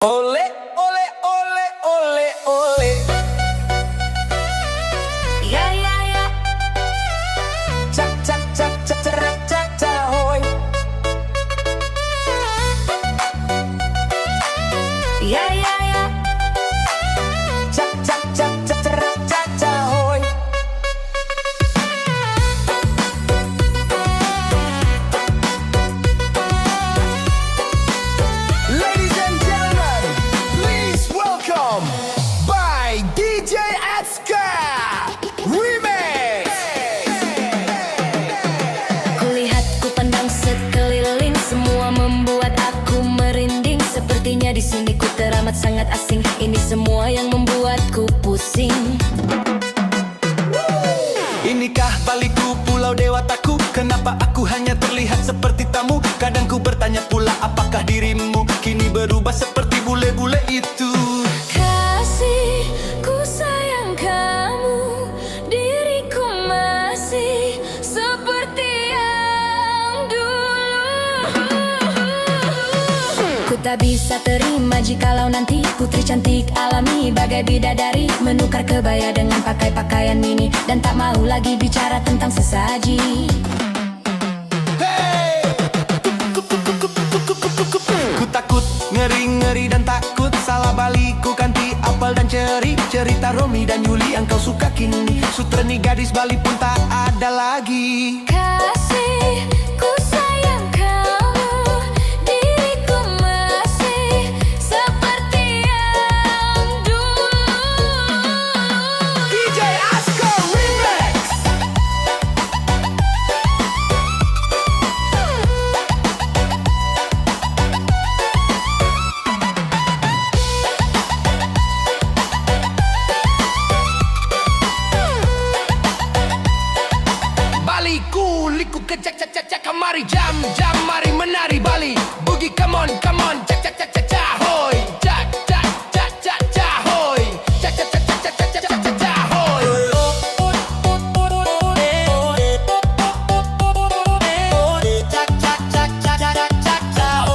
Ole, ole, ole, ole, ole. Ja, ja, ja. Chak, chak, chak, chak, chak, chak, chak, hoy. Ja, ja, ja. Chak, chak, chak, chak, chak, chak, chak, hoy. Ladies and gentlemen, please welcome by DJ Atska Remix. Kulihat, ku pandang sekeliling, semua membuat aku merinding. Sepertinya di sini ku teramat sangat asing. Ini semua yang membuatku pusing. Inikah baliku pulau dewataku? Kenapa aku hanya terlihat seperti tamu? Kadang ku bertanya pula, apakah dirimu kini berubah seperti bule-bule itu? Kasih, ku sayang kamu. Diriku masih seperti yang dulu. Ku tak bisa terima jikalau nanti putri cantik alami bagai bidadari menukar kebaya dengan pakai pakaian mini dan tak mau lagi bicara tentang sesaji. Hey! Ku takut, ngeri-ngeri dan takut salah balik. Ku ganti apel dan ceri, cerita Romi dan Yuli yang kau suka kini. Sutreni gadis Bali pun tak ada lagi. Kasih, ku sayang kamu. Diriku masih seperti yang dulu. DJ Asko Remix. Bali kuliku kecak cak cak cak kemari jam jam mari menari Bali boogie come on cak cak cak cak cak hoy cak cak cak cak cak hoy cak cak cak cak cak cak cak cak hoy. Cak cak cak cak cak cak cak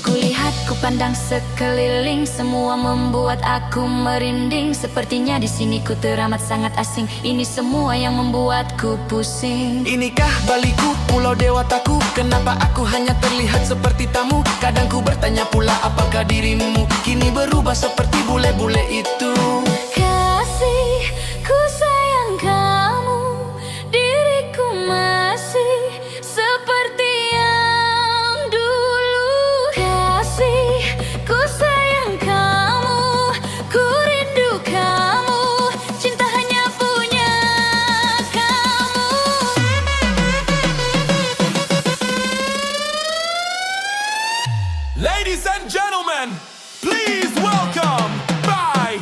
Kulihat, ku pandang sekeliling, semua membuat aku merinding. Sepertinya di sini ku teramat sangat asing. Ini semua yang membuatku pusing. Inikah baliku pulau dewataku? Kenapa aku hanya terlihat seperti tamu? Kadang ku bertanya pula, apakah dirimu kini berubah seperti bule-bule itu? Kasih, ku sayang kamu. Diriku masih seperti yang dulu. Kasih, ku sayang kamu. Ku rindu kamu. Cinta hanya punya kamu. Ladies and gentlemen, please welcome by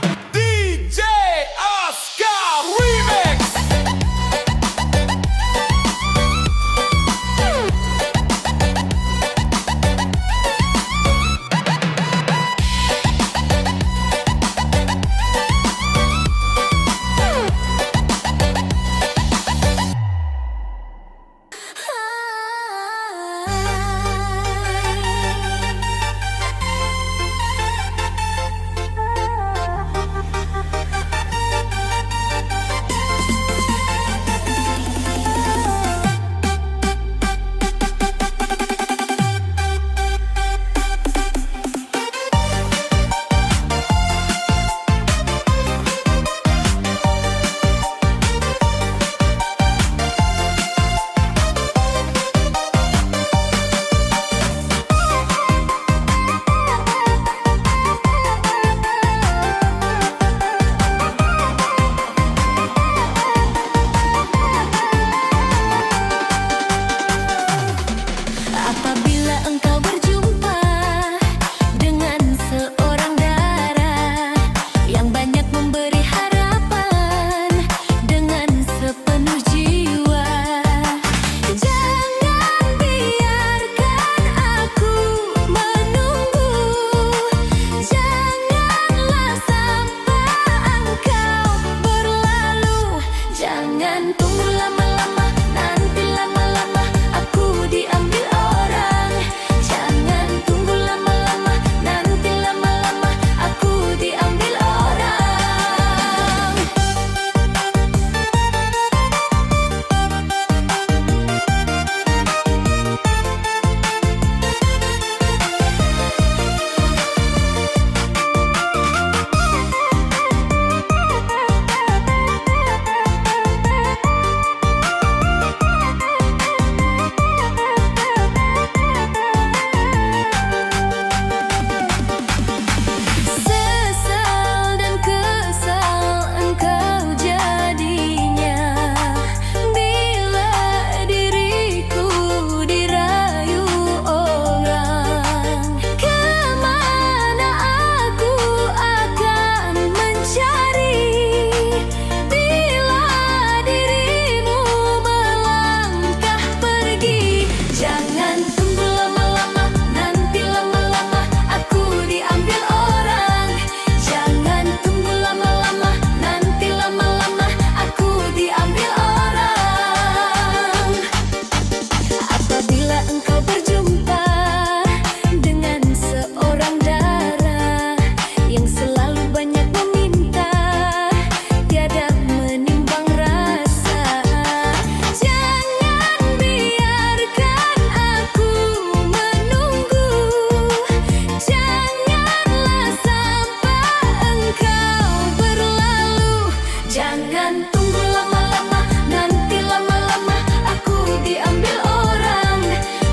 Jangan tunggu lama-lama, nanti lama-lama aku diambil orang.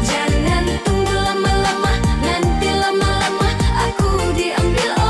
Jangan tunggu lama-lama, nanti lama-lama aku diambil orang.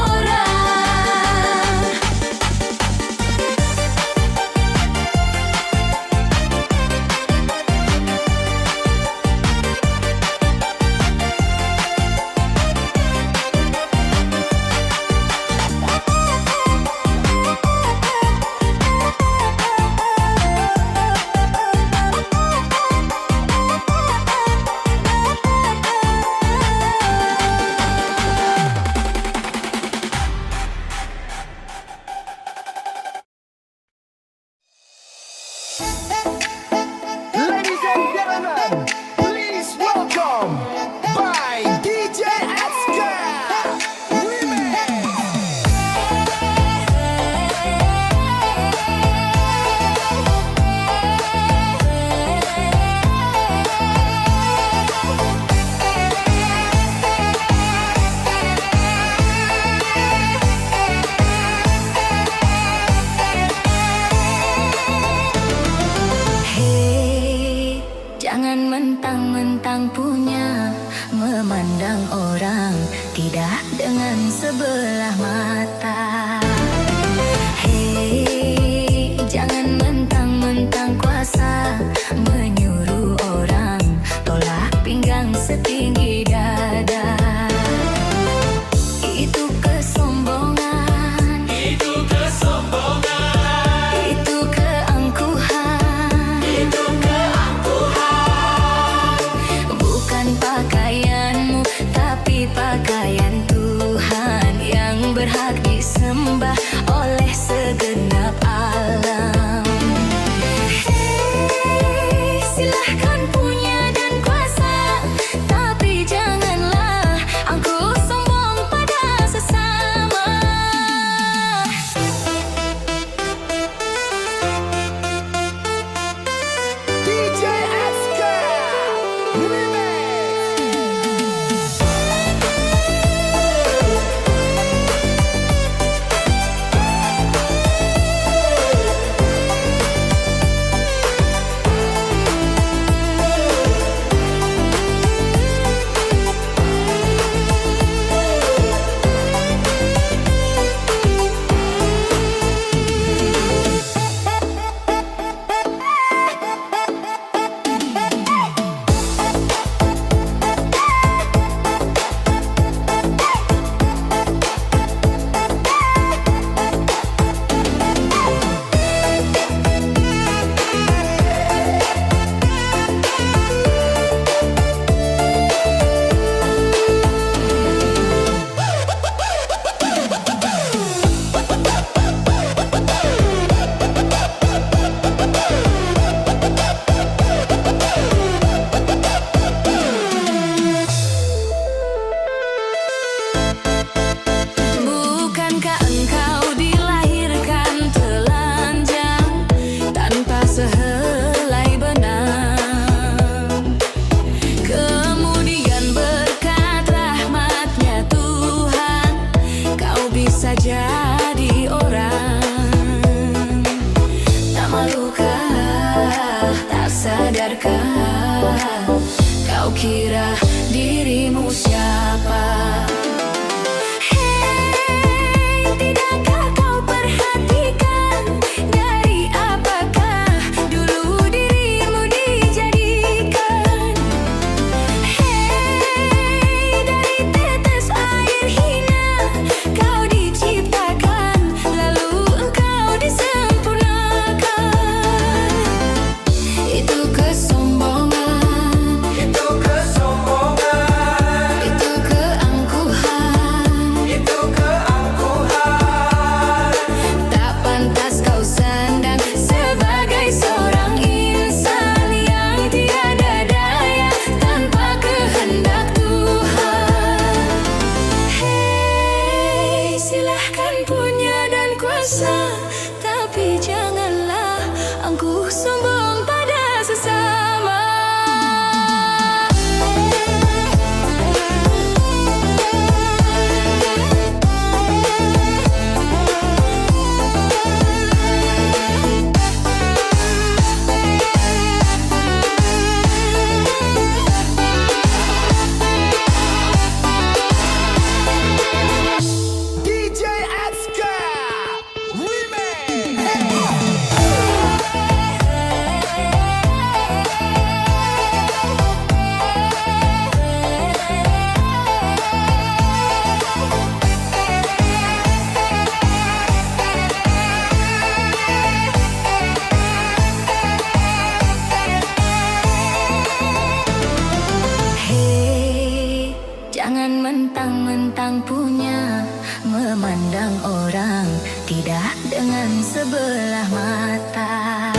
sebelah mata.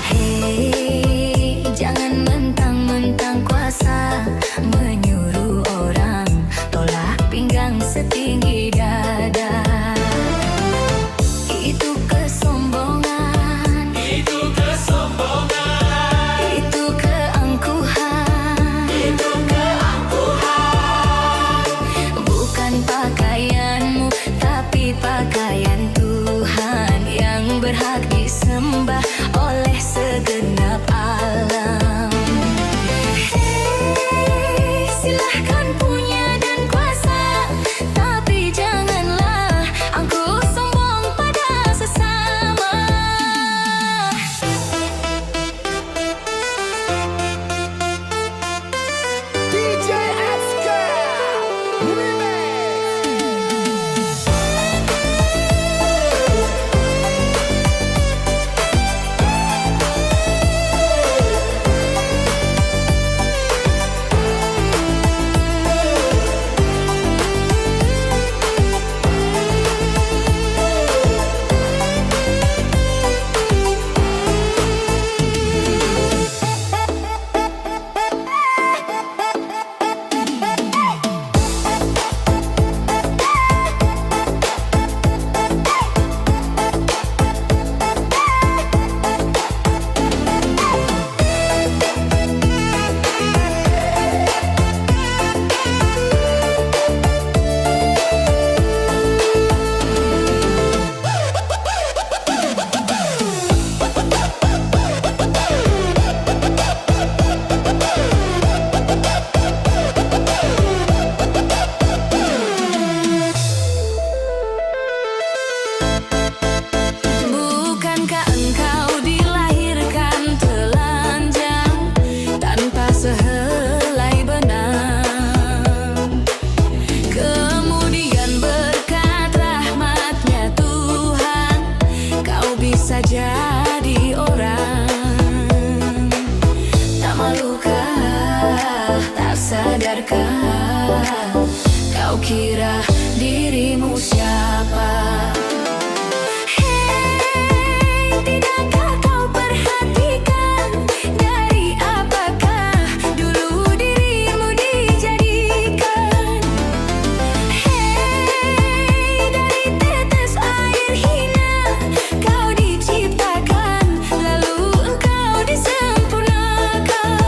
Hei, jangan mentang-mentang kuasa menyuruh orang tolak pinggang setinggi dada. Itu kesombongan, itu kesombongan, itu keangkuhan, itu keangkuhan. Bukan pakaianmu tapi pakaian Tuhan yang berhak disembah oleh segenap alam. Hei, silahkan punya dan kuasa, tapi janganlah angkuh sombong pada sesama. DJ Aska Remix. Bukankah engkau dilahirkan telanjang tanpa sehelai benang? Kemudian berkat rahmatnya Tuhan kau bisa jadi orang. Tak malukah, tak sadarkah, kau kira dirimu siapa? Hei, tidakkah kau perhatikan dari apakah dulu dirimu dijadikan? Hei, dari tetes air hina kau diciptakan, lalu engkau disempurnakan.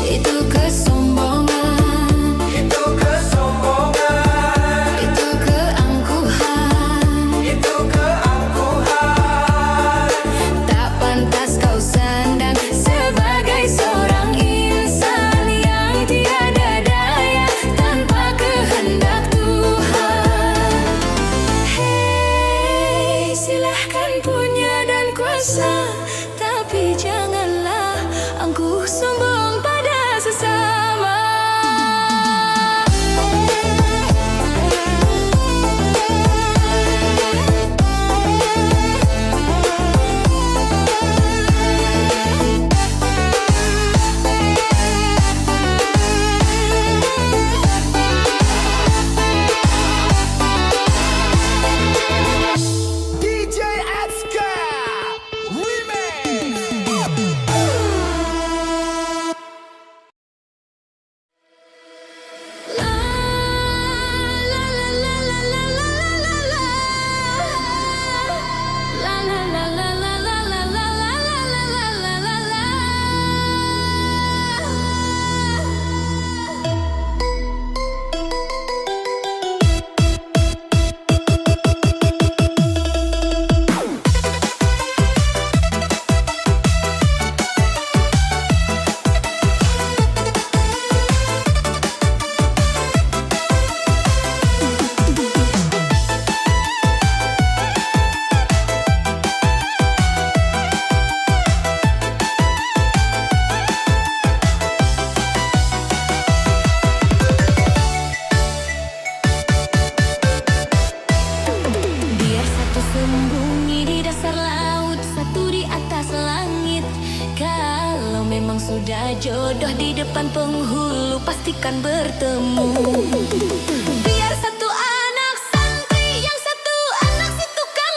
Itu kesombongan, Itu kesombongan, itu keangkuhan, itu keangkuhan. tak pantas kau sandang sebagai seorang insan yang tiada daya tanpa kehendak Tuhan. Hei, silahkan punya dan kuasa, tapi janganlah angkuh sombong pada sesama. DJ Aska Remix. Sudah jodoh di depan penghulu, pastikan bertemu. Biar satu anak santri, yang satu anak si tukang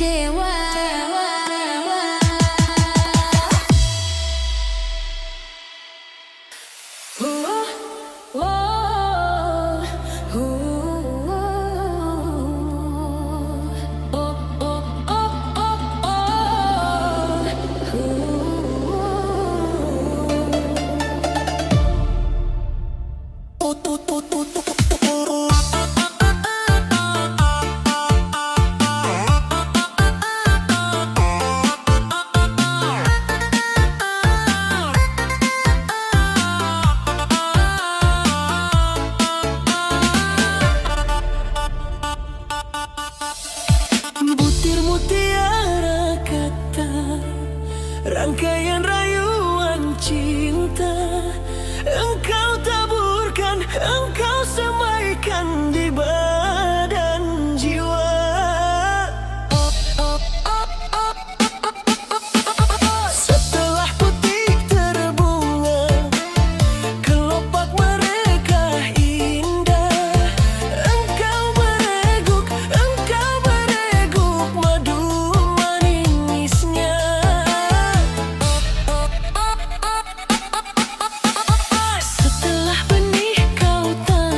kecewa. Butir mutiara kata, rangkaian rayuan cinta, engkau taburkan, engkau semaikan di badan jiwa. Setelah putih terbunga, kelopak mereka indah. Engkau bereguk madu manisnya. Setelah benih kau tanam,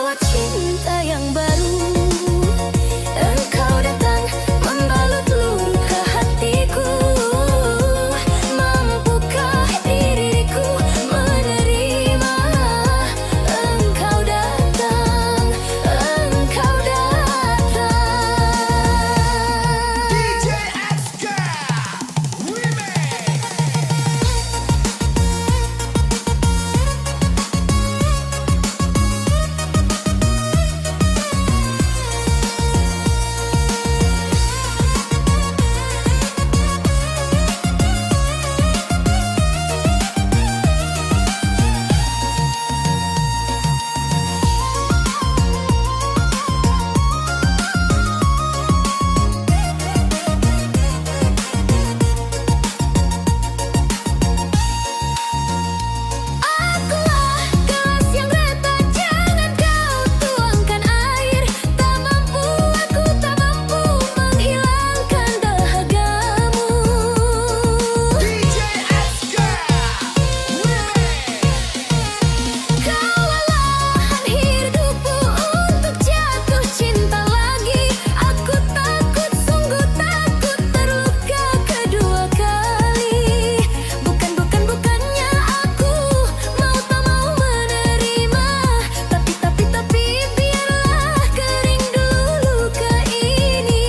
Membawa cinta yang baru. Engkau datang membalut luka hatiku. Mampukah diriku menerima? Engkau datang, engkau datang. DJ Aska Remix. Akulah gelas yang retak, jangan kau tuangkan air. Tak mampu, aku tak mampu menghilangkan dahagamu. DJ Aska Remix. Kau alahan hidupku untuk jatuh cinta lagi. Aku takut, sungguh takut terluka kedua kali. Bukannya aku mau tak mau menerima. Tapi biarlah kering dulu luka ini.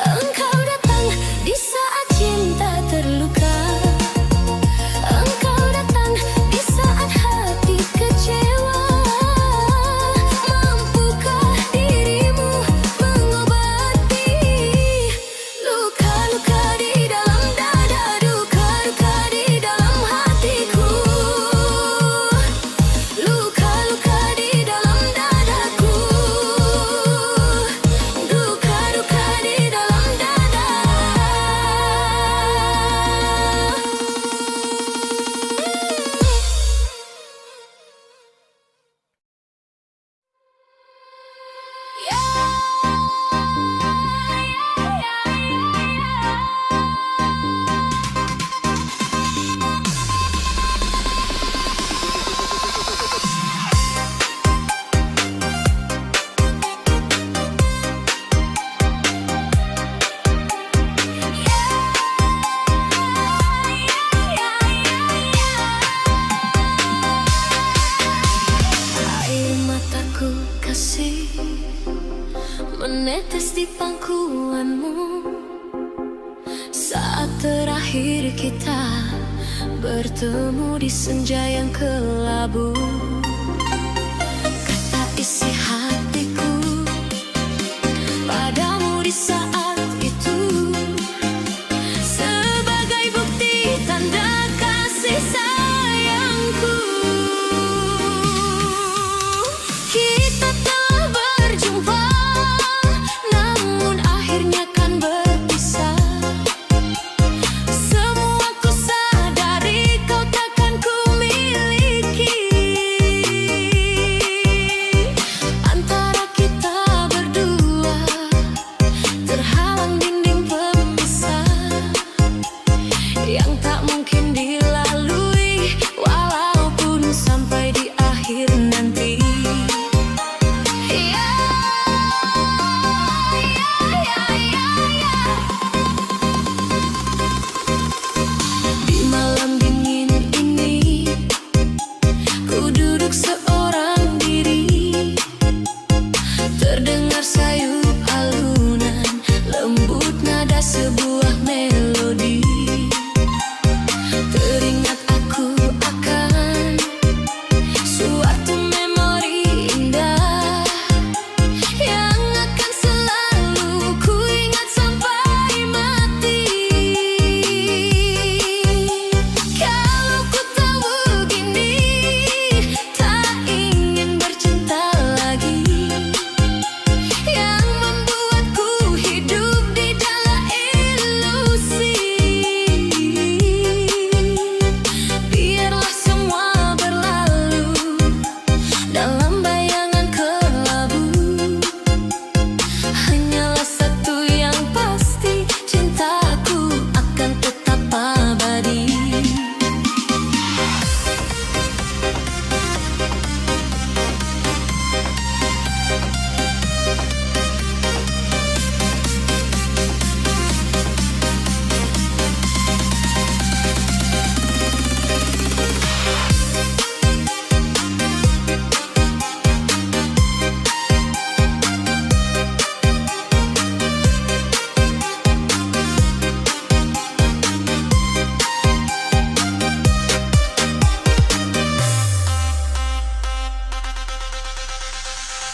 Engkau datang di saat cinta terluka. Engkau datang di saat hati kecewa. Mampukah dirimu mengobati luka-luka di dalam dada, duka-duka di dalam hatiku. Luka-luka di dalam dadaku. Duka-duka di dalam dada. Air mataku kasih menetes di pangkuanmu saat terakhir kita bertemu di senja yang kelabu. Kata isi hatiku padamu di saat itu sebagai bukti tanda kasih sayangku. Kita telah berjumpa, namun akhirnya kan berpisah. Semua ku sadari kau takkan ku miliki.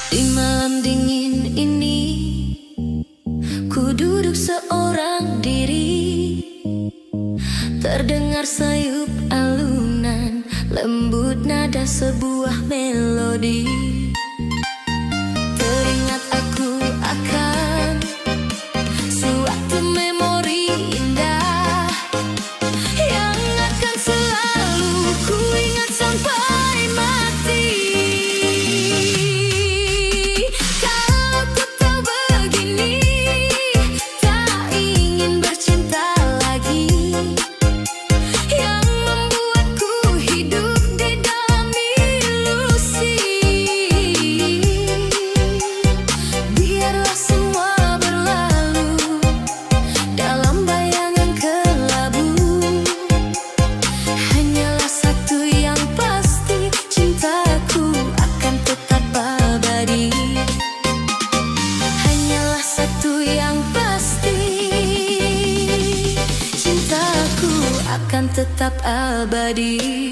Di malam dingin ini, ku duduk seorang diri. Terdengar sayup alunan, lembut nada sebuah melodi. Teringat aku akan suatu memori indah yang akan selalu ku ingat sampai mati. Kalau ku tahu begini, tak ingin bercinta lagi, yang membuatku hidup di dalam ilusi. Biarlah semua berlalu dalam bayangan kelabu. Hanyalah satu yang pasti, cintaku akan tetap abadi. Hanyalah satu yang pasti, cintaku akan tetap abadi.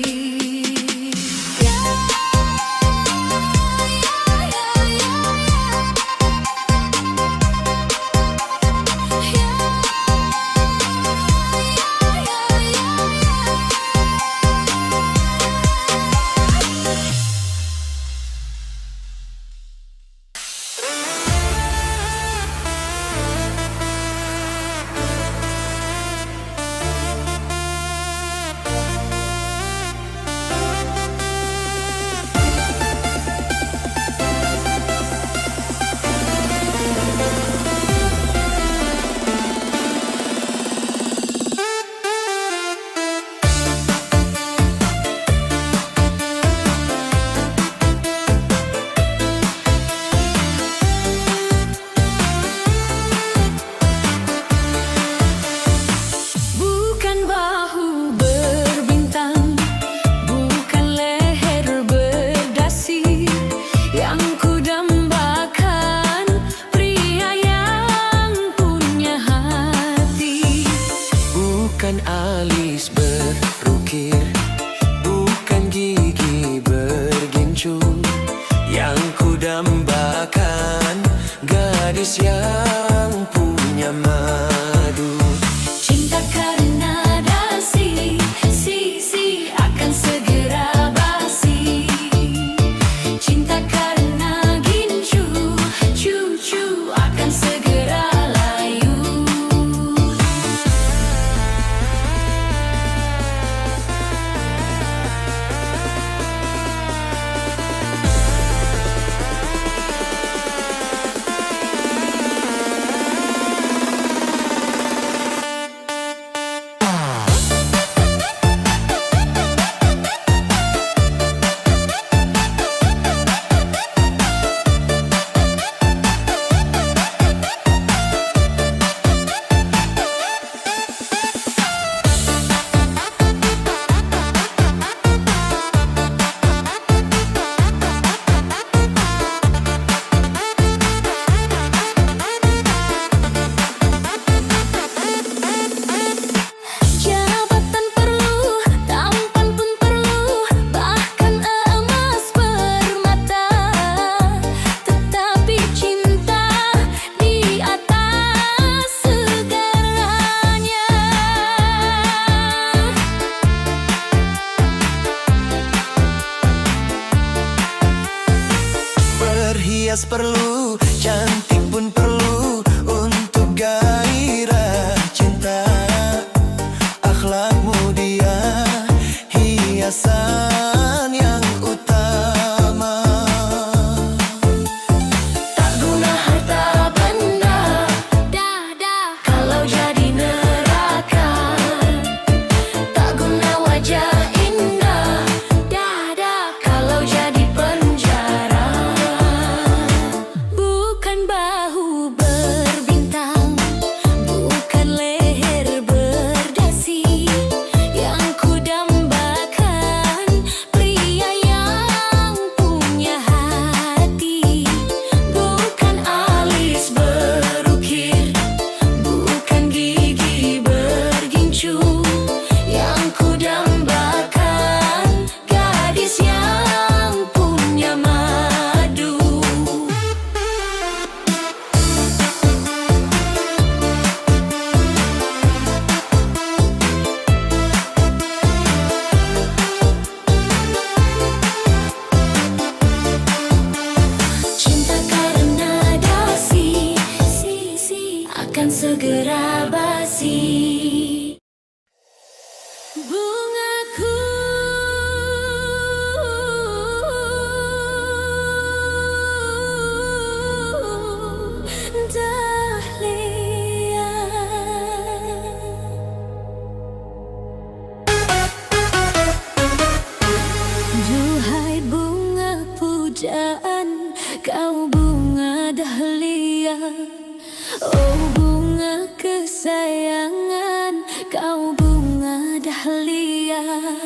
Bukan bahu berbintang, bukan leher berdasi, yang ku dambakan pria yang punya hati. Bukan alis berukir, bukan gigi bergincung, yang ku dambakan gadis yang punya madu. Cinta karena dasi, si akan segera basi. Cinta karena gincu, cucu akan segera layu. Jabatan perlu, tampan pun perlu, bahkan emas permata. Tetapi cinta di atas segalanya. Berhias perlu, cantik pun perlu untuk gairah cinta. Akhlak mulia, hiasan yang utama. Tak guna harta benda, kalau jadi neraka. Tak guna wajah indah, kalau jadi penjara. Bukan bahu pujaan, kau bunga dahlia. Oh bunga kesayangan, kau bunga dahlia.